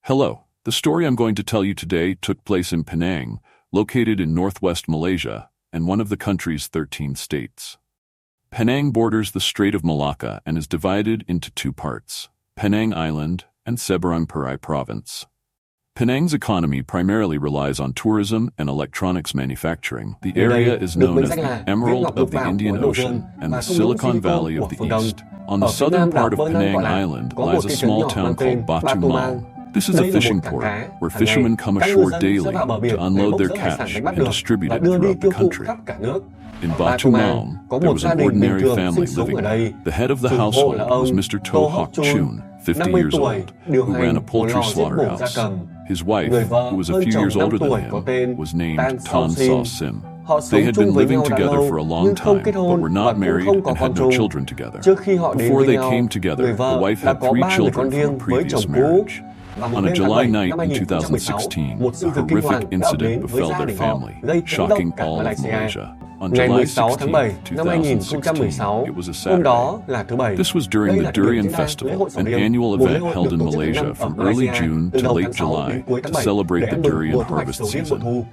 Hello. The story I'm going to tell you today took place in Penang, located in northwest Malaysia and one of the country's 13 states. Penang borders the Strait of Malacca and is divided into two parts, Penang Island and Seberang Perai Province. Penang's economy primarily relies on tourism and electronics manufacturing. The area is known as the Emerald of the Indian Ocean and the Silicon Valley of the East. On the southern part of Penang Island lies a small town called Batu Mal. This is a fishing port where fishermen come ashore daily to unload their catch and distribute it throughout the country. In Batu Mal, there was an ordinary family living there. The head of the household was Mr. To Hoc Chun, 50 years old, who ran a poultry slaughterhouse. His wife, who was a few years older than him, was named Tan Saw Sim. They had been living together for a long time, but were not married and had no children together. Before they came together, the wife had 3 children from a previous marriage. On a July night in 2016, a horrific incident befell their family, shocking all of Malaysia. On July 16, 2016, it was a Saturday. This was during the Durian Festival, an annual event held in Malaysia from early June to late July to celebrate the durian harvest season.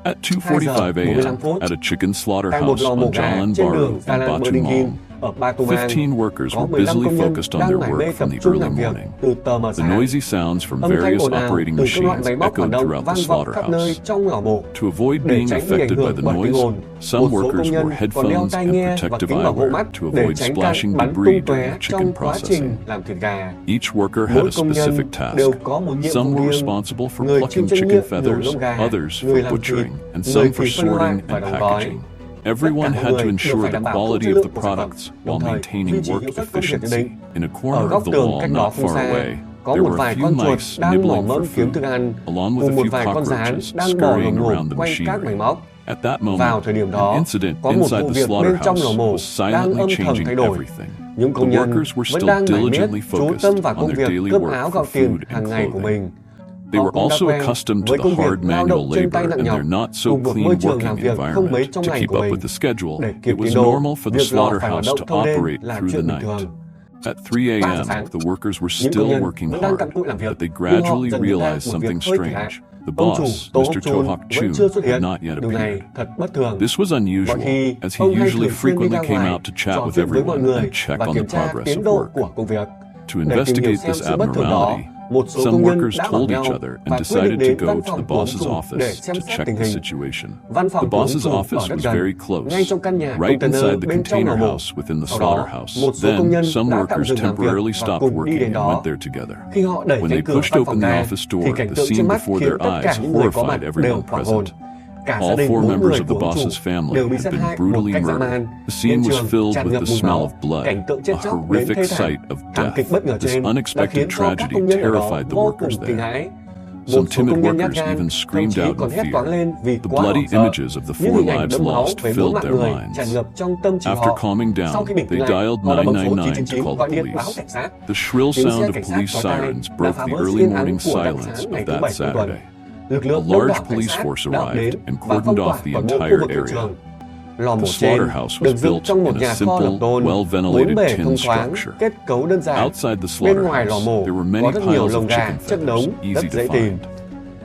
At 2:45 a.m., at a chicken slaughterhouse on Jalan Baru in Batu Mal, 15 workers were busily focused on their work from the early morning. The noisy sounds from various operating machines echoed throughout the slaughterhouse. To avoid being affected by the noise, some workers wore headphones and protective eyewear to avoid splashing debris during the chicken processing. Each worker had a specific task. Some were responsible for plucking chicken feathers, others for butchering, and some for sorting and packaging. Everyone had to ensure the quality of the products while maintaining work efficiency. In a corner of the wall not far away, there were a few mice nibbling for food, along with a few cockroaches scurrying around the machinery. At that moment, an incident inside the slaughterhouse was silently changing everything. The workers were still diligently focused on their daily work for food and clothing. They were also accustomed to the hard manual labor and their not-so-clean working environment. To keep up with the schedule, it was normal for the slaughterhouse to operate through the night. At 3 a.m., the workers were still working hard, but they gradually realized something strange. The boss, Mr. To Hoc Chun, had not yet appeared. This was unusual, as he usually frequently came out to chat with everyone and check on the progress of work. To investigate this abnormality, some workers told each other and decided to go to the boss's office to check the situation. The boss's office was very close, right inside the container house within the slaughterhouse. Then, some workers temporarily stopped working and went there together. When they pushed open the office door, the scene before their eyes horrified everyone present. All 4 members of the boss's family had been brutally murdered. The scene was filled with the smell of blood, a horrific sight of death. This unexpected tragedy terrified the workers there. Some timid workers even screamed out in fear. The bloody images of the 4 lives lost filled their minds. After calming down, they dialed 999 to call the police. The shrill sound of police sirens broke the early morning silence of that Saturday. A large police force arrived and cordoned off the entire area. The slaughterhouse was built in a simple, well-ventilated tin structure. Outside the slaughterhouse, there were many piles of chicken feathers, easy to find.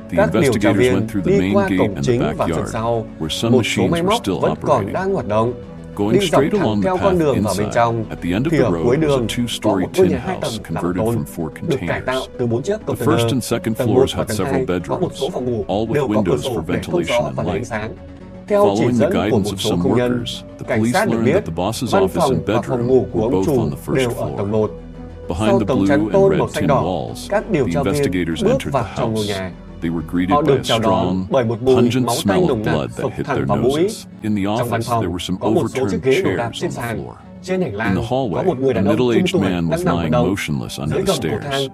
The investigators went through the main gate and the backyard, where some machines were still operating. Going straight along the path inside, at the end of the road was a 2-story tin house converted from 4 containers. The first and second floors had several bedrooms, all with windows for ventilation and light. Following the guidance of some workers, the police learned that the boss's office and bedroom were both on the first floor. Behind the blue and red tin walls, the investigators entered the house. They were greeted by a strong, pungent smell of blood that hit their noses. In the office, there were some overturned chairs on the floor. In the hallway, a middle-aged man was lying motionless under the stairs.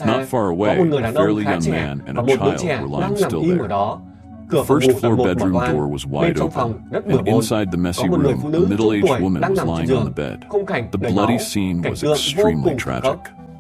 Not far away, a fairly young man and a child were lying still there. The first-floor bedroom door was wide open, and inside the messy room, a middle-aged woman was lying on the bed. The bloody scene was extremely tragic.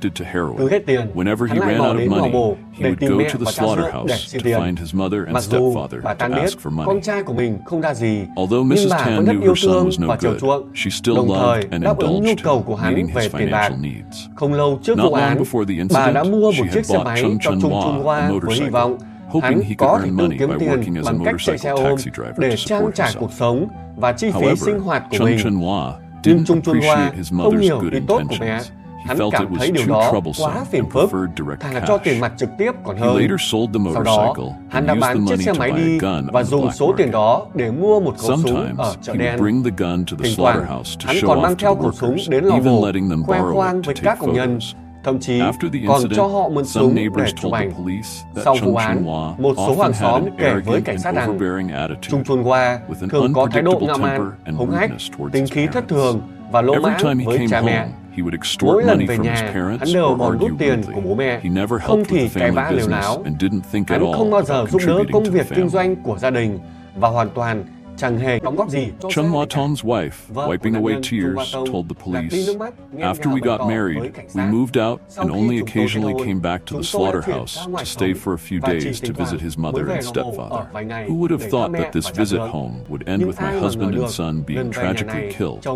addicted to Cứ heroin. hết tiền, Whenever hắn he lại ran bỏ out of đến lò money, mổ he để would tìm go mẹ to the và cha ruột để slaughterhouse xin to tiền. find his mother and Mặc dù stepfather bà to Tan biết ask for con money. trai của mình không ra gì, Although nhưng Mrs. bà Tan vẫn rất knew yêu her son thương was no và chiều good, chuộng, she still đồng thời loved and đáp ứng nhu indulged cầu him, của hắn meeting về his tiền bạc. financial needs. Không lâu trước Not vụ long án, before the bà đã incident, mua she một chiếc had xe bought máy Chung cho Chun Chung Hua, Chun a Hoa với hy motorcycle, vọng hoping hắn he có could thể earn tự money kiếm by tiền working as a bằng cách chạy xe motorcycle ôm taxi driver để to trang support trải himself. cuộc sống và chi phí sinh However, hoạt của Chung mình. Chun Hua Nhưng didn't Chung Chun Hoa appreciate his không mother's hiểu good ý tốt của mẹ. intentions. He Hắn felt cảm it was thấy điều too đó troublesome quá phiền and phức, preferred direct thà là cho tiền cash. mặt trực tiếp còn He hơn. later sold the Sau đó, motorcycle hắn and đã used the bán chiếc money xe to máy buy a đi gun và on the dùng black số tiền market. đó để mua một khẩu súng Sometimes ở chợ he đen. would bring the gun to the Thỉnh thoảng, slaughterhouse to hắn show còn mang off theo to khẩu the súng workers, đến lò even mổ, letting them khoe borrow khoang it to với take các công nhân. photos. Thậm chí After the còn cho incident, họ mượn some súng để neighbors chụp told the ảnh. police that Sau Chung vụ Chun án, Hua một số hàng often had xóm an kể với arrogant cảnh sát and rằng overbearing Chung attitude, Chun Hoa with an thường có thái độ unpredictable ngạo temper mạn, and hung hách, rudeness towards tính his khí thất parents. thường và lỗ Every mãng time he với came cha mẹ. home, he would Mỗi extort lần money về from his nhà, parents hắn đều or đòi argue rút tiền của rudely. bố mẹ, He never không helped with thì the cãi family vã lều business láo. and didn't think at Hắn all không bao giờ about giúp đỡ contributing công to the việc kinh family. doanh của gia đình và hoàn toàn chẳng hề đóng góp gì. Chun Watong's wife, wiping away tears, told the police, "After we got married, we moved out and only occasionally came back to the slaughterhouse to stay for a few days to visit his mother and stepfather. Who would have thought that this visit home would end with my husband and son being tragically killed?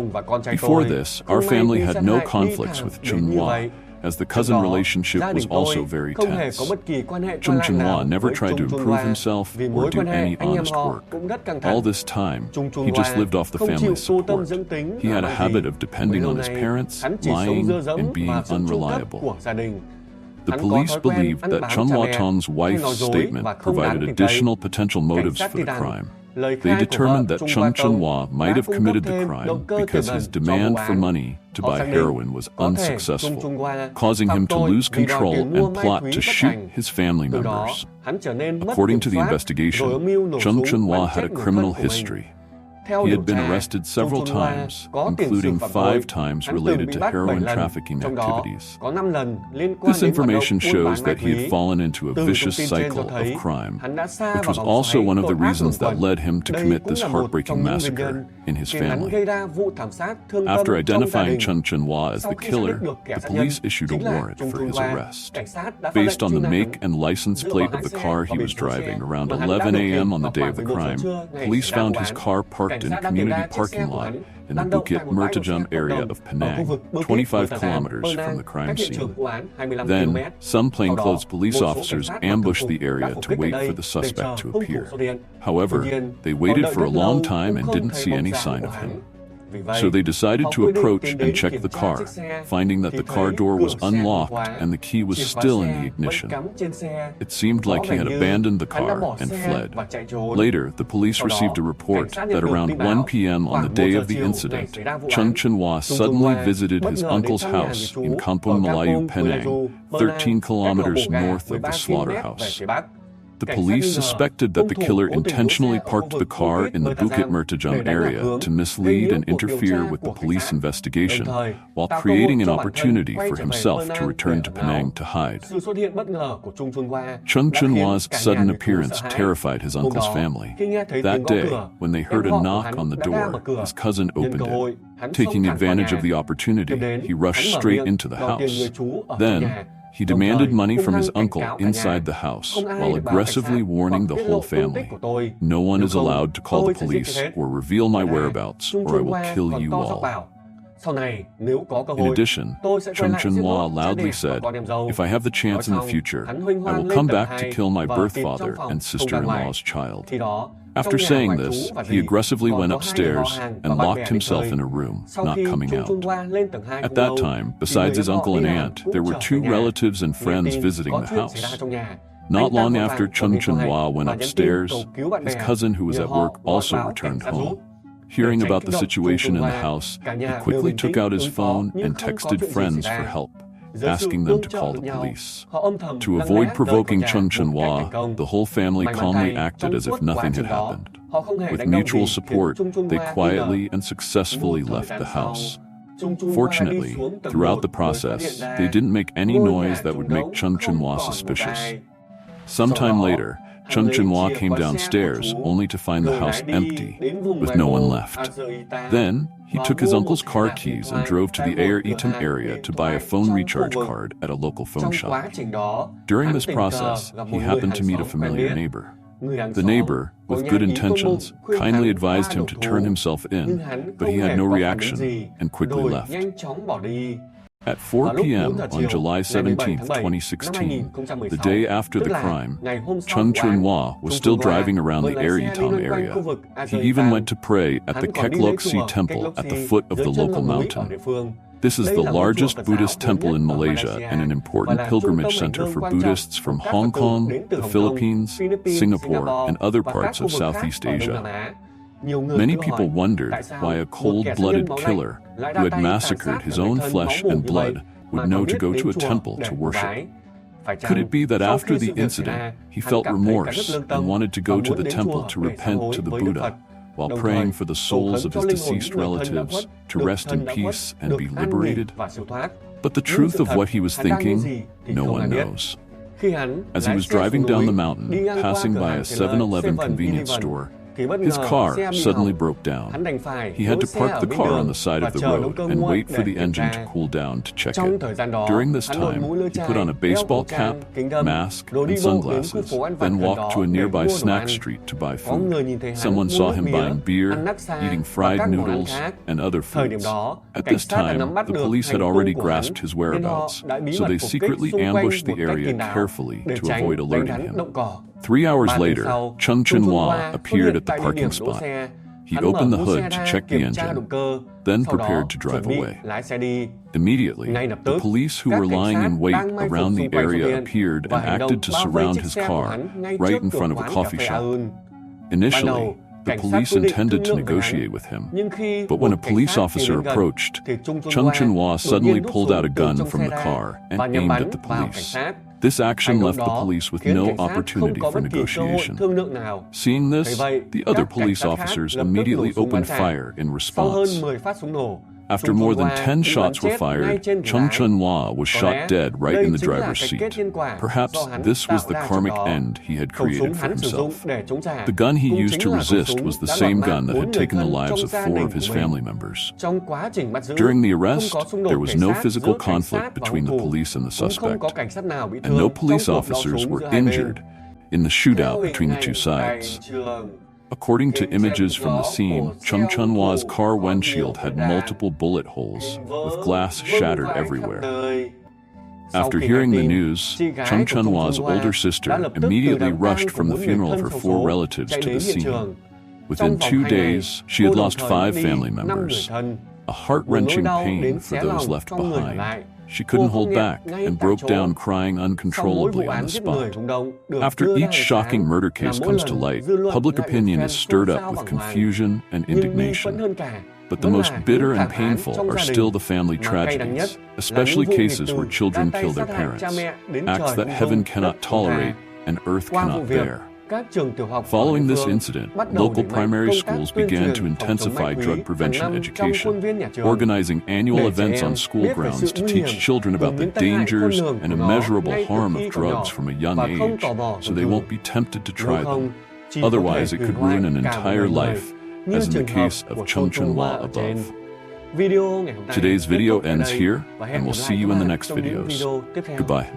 Before this, our family had no conflicts with Chun Hua, as the cousin relationship was also very tense. Chun Hua never tried to improve himself or do any honest work. All this time, he just lived off the family's support. He had a habit of depending on his parents, lying, and being unreliable." The police believed that Chun Watong's wife's statement provided additional potential motives for the crime. They determined that Chun Hua might have committed the crime because his demand for money to buy heroin was unsuccessful, causing him to lose control and plot to shoot his family members. According to the investigation, Chun Hua had a criminal history. He had been arrested several times, including 5 times related to heroin trafficking activities. This information shows that he had fallen into a vicious cycle of crime, which was also one of the reasons that led him to commit this heartbreaking massacre in his family. After identifying Chun Hua as the killer, the police issued a warrant for his arrest. Based on the make and license plate of the car he was driving around 11 a.m. on the day of the crime, police found his car parked in a community parking lot in the Bukit Mertajam area of Penang, 25 kilometers from the crime scene. Then, some plainclothes police officers ambushed the area to wait for the suspect to appear. However, they waited for a long time and didn't see any sign of him. So they decided to approach and check the car, finding that the car door was unlocked and the key was still in the ignition. It seemed like he had abandoned the car and fled. Later, the police received a report that around 1 p.m. on the day of the incident, Chun Hua suddenly visited his uncle's house in Kampung Melayu, Penang, 13 kilometers north of the slaughterhouse. The police suspected that the killer intentionally parked the car in the Bukit Mertajam area to mislead and interfere with the police investigation, while creating an opportunity for himself to return to Penang to hide. Chun Hua's sudden appearance terrified his uncle's family. That day, when they heard a knock on the door, his cousin opened it. Taking advantage of the opportunity, he rushed straight into the house. Then, he demanded money from his uncle inside the house, while aggressively warning the whole family. "No one is allowed to call the police or reveal my whereabouts, or I will kill you all." In addition, Chun Hua loudly said, "If I have the chance in the future, I will come back to kill my birth father and sister-in-law's child." After saying this, he aggressively went upstairs and locked himself in a room, not coming out. At that time, besides his uncle and aunt, there were 2 relatives and friends visiting the house. Not long after Chun Hua went upstairs, his cousin who was at work also returned home. Hearing about the situation in the house, he quickly took out his phone and texted friends for help, asking them to call the police. To avoid provoking Chun Hua, the whole family calmly acted as if nothing had happened. With mutual support, they quietly and successfully left the house. Fortunately, throughout the process, they didn't make any noise that would make Chun Hua suspicious. Sometime later, Chun Hua came downstairs only to find the house empty, with no one left. Then, he took his uncle's car keys and drove to the Air Eaton area to buy a phone recharge card at a local phone shop. During this process, he happened to meet a familiar neighbor. The neighbor, with good intentions, kindly advised him to turn himself in, but he had no reaction and quickly left. At 4 p.m. on July 17, 2016, the day after the crime, Chun Hua was still driving around the Air Eaton area. He even went to pray at the Kek Lok Si temple at the foot of the local mountain. This is the largest Buddhist temple in Malaysia and an important pilgrimage center for Buddhists from Hong Kong, the Philippines, Singapore, and other parts of Southeast Asia. Many people wondered why a cold-blooded killer who had massacred his own flesh and blood would know to go to a temple to worship. Could it be that after the incident, he felt remorse and wanted to go to the temple to repent to the Buddha, while praying for the souls of his deceased relatives to rest in peace and be liberated? But the truth of what he was thinking, no one knows. As he was driving down the mountain, passing by a 7-Eleven convenience store, His car suddenly broke down. He had to park the car on the side of the road and wait for the engine to cool down to check it. During this time, he put on a baseball cap, mask, and sunglasses, then walked to a nearby snack street to buy food. Someone saw him buying beer, eating fried noodles, and other foods. At this time, the police had already grasped his whereabouts, so they secretly ambushed the area carefully to avoid alerting him. 3 hours later, Chung Chun-hwa appeared at the parking spot. He opened the hood to check the engine, then prepared to drive away. Immediately, the police who were lying in wait around the area appeared and acted to surround his car right in front of a coffee shop. Initially, the police intended to negotiate with him, but when a police officer approached, Chung Chun-hwa suddenly pulled out a gun from the car and aimed at the police. This action left the police with no opportunity for negotiation. Seeing this, the other police officers immediately opened fire in response. After more than 10 shots were fired, Chung Chun-hwa was shot dead right in the driver's seat. Perhaps this was the karmic end he had created for himself. The gun he used to resist was the same gun that had taken the lives of 4 of his family members. During the arrest, there was no physical conflict between the police and the suspect, and no police officers were injured in the shootout between the two sides. According to images from the scene, Chung Chun-hwa's car windshield had multiple bullet holes, with glass shattered everywhere. After hearing the news, Chung Chun-hwa's older sister immediately rushed from the funeral of her 4 relatives to the scene. Within 2 days, she had lost 5 family members. A heart-wrenching pain for those left behind. She couldn't hold back and broke down crying uncontrollably on the spot. After each shocking murder case comes to light, public opinion is stirred up with confusion and indignation. But the most bitter and painful are still the family tragedies, especially cases where children kill their parents, acts that heaven cannot tolerate and earth cannot bear. Following this incident, local primary schools began to intensify drug prevention education, organizing annual events on school grounds to teach children about the dangers and immeasurable harm of drugs from a young age, so they won't be tempted to try them. Otherwise, it could ruin an entire life, as in the case of Chung Chun-hwa above. Today's video ends here, and we'll see you in the next videos. Goodbye.